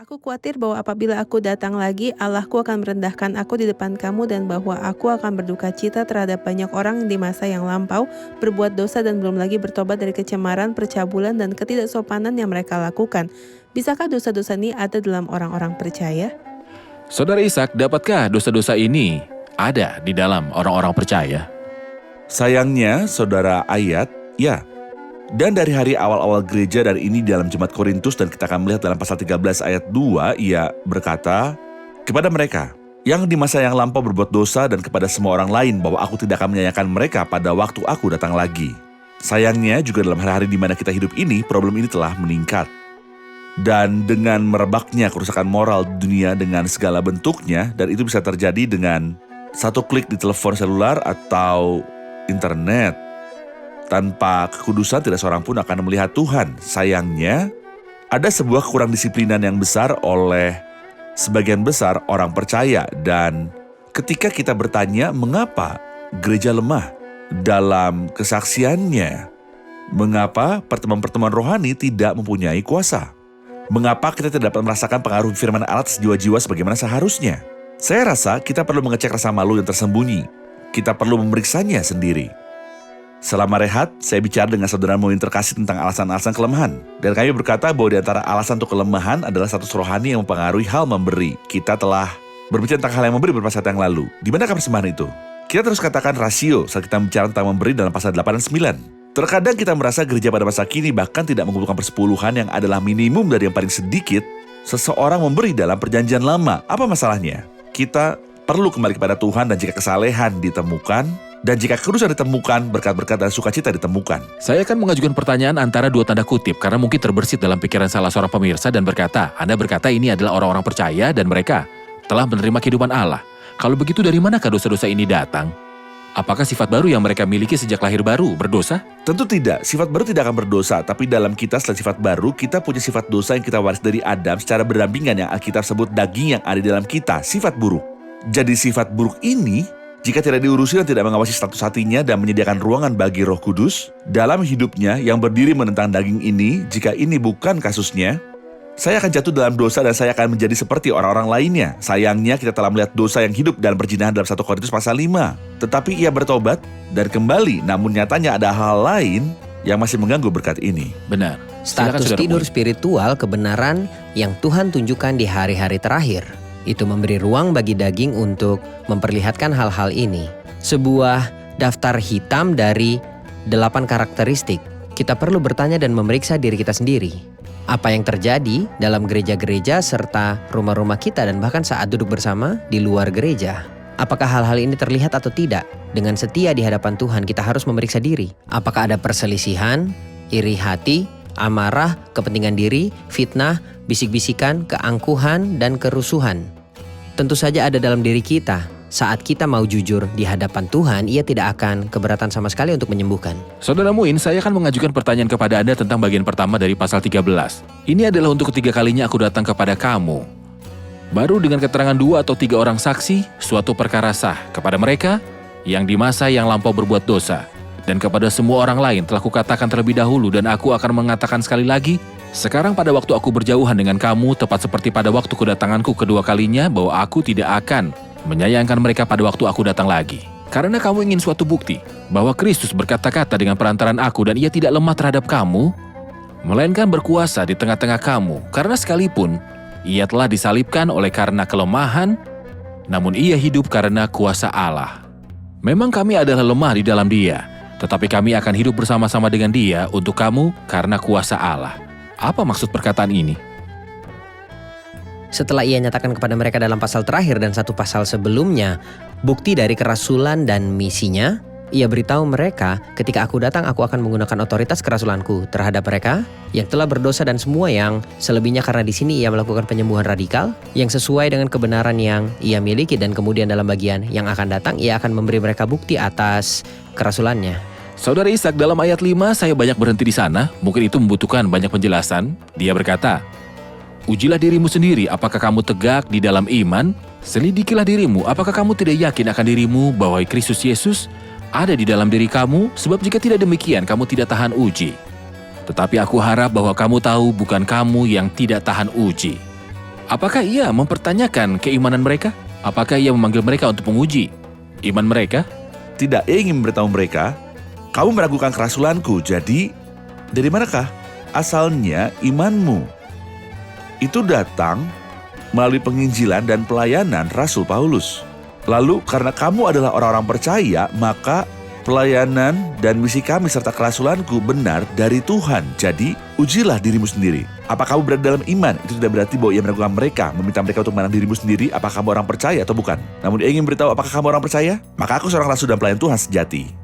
Aku khawatir bahwa apabila aku datang lagi, Allahku akan merendahkan aku di depan kamu dan bahwa aku akan berduka cita terhadap banyak orang di masa yang lampau, berbuat dosa dan belum lagi bertobat dari kecemaran, percabulan, dan ketidaksopanan yang mereka lakukan. Bisakah dosa-dosa ini ada dalam orang-orang percaya? Saudara Ishak, dapatkah dosa-dosa ini ada di dalam orang-orang percaya? Sayangnya, saudara Ayat, ya. Dan dari hari awal-awal gereja dan ini dalam Jemaat Korintus dan kita akan melihat dalam pasal 13 ayat 2, ia berkata kepada mereka yang di masa yang lampau berbuat dosa dan kepada semua orang lain bahwa aku tidak akan menyayangkan mereka pada waktu aku datang lagi. Sayangnya juga dalam hari-hari di mana kita hidup ini, problem ini telah meningkat. Dan dengan merebaknya kerusakan moral di dunia dengan segala bentuknya, dan itu bisa terjadi dengan satu klik di telepon selular atau internet. Tanpa kekudusan tidak seorang pun akan melihat Tuhan. Sayangnya, ada sebuah kurang disiplinan yang besar oleh sebagian besar orang percaya. Dan ketika kita bertanya mengapa gereja lemah dalam kesaksiannya, mengapa pertemuan-pertemuan rohani tidak mempunyai kuasa, mengapa kita tidak dapat merasakan pengaruh firman Allah atas jiwa-jiwa sebagaimana seharusnya. Saya rasa kita perlu mengecek rasa malu yang tersembunyi. Kita perlu memeriksanya sendiri. Selama rehat, saya bicara dengan saudara Muin terkasih tentang alasan-alasan kelemahan. Dan kami berkata bahwa di antara alasan untuk kelemahan adalah status rohani yang mempengaruhi hal memberi. Kita telah berbicara tentang hal yang memberi beberapa saat yang lalu. Di manakah persembahan itu? Kita terus katakan rasio saat kita bicara tentang memberi dalam pasal 8 dan 9. Terkadang kita merasa gereja pada masa kini bahkan tidak mengumpulkan persepuluhan yang adalah minimum dari yang paling sedikit seseorang memberi dalam perjanjian lama. Apa masalahnya? Kita perlu kembali kepada Tuhan dan jika kesalehan ditemukan, dan jika kekudusan ditemukan, berkat-berkat dan sukacita ditemukan. Saya akan mengajukan pertanyaan antara dua tanda kutip karena mungkin terbersit dalam pikiran salah seorang pemirsa dan berkata, Anda berkata ini adalah orang-orang percaya dan mereka telah menerima kehidupan Allah. Kalau begitu dari manakah dosa-dosa ini datang? Apakah sifat baru yang mereka miliki sejak lahir baru berdosa? Tentu tidak, sifat baru tidak akan berdosa, tapi dalam kita selain sifat baru, kita punya sifat dosa yang kita waris dari Adam secara berdampingan yang Alkitab sebut daging yang ada di dalam kita, sifat buruk. Jadi sifat buruk ini, jika tidak diurusi dan tidak mengawasi status hatinya dan menyediakan ruangan bagi Roh Kudus dalam hidupnya yang berdiri menentang daging ini, jika ini bukan kasusnya, saya akan jatuh dalam dosa dan saya akan menjadi seperti orang-orang lainnya. Sayangnya kita telah melihat dosa yang hidup dan perzinahan dalam 1 Korintus pasal 5. Tetapi ia bertobat dan kembali, namun nyatanya ada hal lain yang masih mengganggu berkat ini. Benar. Status tidur spiritual kebenaran yang Tuhan tunjukkan di hari-hari terakhir. Itu memberi ruang bagi daging untuk memperlihatkan hal-hal ini. Sebuah daftar hitam dari 8 karakteristik. Kita perlu bertanya dan memeriksa diri kita sendiri. Apa yang terjadi dalam gereja-gereja serta rumah-rumah kita dan bahkan saat duduk bersama di luar gereja. Apakah hal-hal ini terlihat atau tidak? Dengan setia di hadapan Tuhan kita harus memeriksa diri. Apakah ada perselisihan, iri hati, amarah, kepentingan diri, fitnah, bisik-bisikan, keangkuhan, dan kerusuhan. Tentu saja ada dalam diri kita. Saat kita mau jujur di hadapan Tuhan, ia tidak akan keberatan sama sekali untuk menyembuhkan. Saudara Muin, saya akan mengajukan pertanyaan kepada Anda tentang bagian pertama dari pasal 13. Ini adalah untuk ketiga kalinya aku datang kepada kamu. Baru dengan keterangan 2 atau 3 orang saksi, suatu perkara sah kepada mereka yang di masa yang lampau berbuat dosa. Dan kepada semua orang lain telah kukatakan terlebih dahulu dan aku akan mengatakan sekali lagi, sekarang pada waktu aku berjauhan dengan kamu, tepat seperti pada waktu kedatanganku kedua kalinya, bahwa aku tidak akan menyayangkan mereka pada waktu aku datang lagi. Karena kamu ingin suatu bukti, bahwa Kristus berkata-kata dengan perantaran aku dan ia tidak lemah terhadap kamu, melainkan berkuasa di tengah-tengah kamu. Karena sekalipun ia telah disalibkan oleh karena kelemahan, namun ia hidup karena kuasa Allah. Memang kami adalah lemah di dalam dia, tetapi kami akan hidup bersama-sama dengan dia untuk kamu karena kuasa Allah. Apa maksud perkataan ini? Setelah ia nyatakan kepada mereka dalam pasal terakhir dan 1 pasal sebelumnya, bukti dari kerasulan dan misinya, ia beritahu mereka, ketika aku datang aku akan menggunakan otoritas kerasulanku terhadap mereka yang telah berdosa dan semua yang selebihnya, karena di sini ia melakukan penyembuhan radikal yang sesuai dengan kebenaran yang ia miliki, dan kemudian dalam bagian yang akan datang ia akan memberi mereka bukti atas kerasulannya. Saudara Ishak, dalam ayat 5 saya banyak berhenti di sana, mungkin itu membutuhkan banyak penjelasan. Dia berkata, ujilah dirimu sendiri, apakah kamu tegak di dalam iman? Selidikilah dirimu, apakah kamu tidak yakin akan dirimu bahwa Kristus Yesus ada di dalam diri kamu? Sebab jika tidak demikian, kamu tidak tahan uji. Tetapi aku harap bahwa kamu tahu bukan kamu yang tidak tahan uji. Apakah ia mempertanyakan keimanan mereka? Apakah ia memanggil mereka untuk menguji iman mereka? Tidak, ia ingin memberitahu mereka, kamu meragukan kerasulanku, jadi dari manakah asalnya imanmu? Itu datang melalui penginjilan dan pelayanan Rasul Paulus. Lalu karena kamu adalah orang-orang percaya, maka pelayanan dan misi kami serta kerasulanku benar dari Tuhan. Jadi ujilah dirimu sendiri. Apa kamu berada dalam iman? Itu tidak berarti bahwa ia meragukan mereka, meminta mereka untuk menang dirimu sendiri, apakah kamu orang percaya atau bukan. Namun dia ingin beritahu apakah kamu orang percaya? Maka aku seorang rasul dan pelayan Tuhan sejati.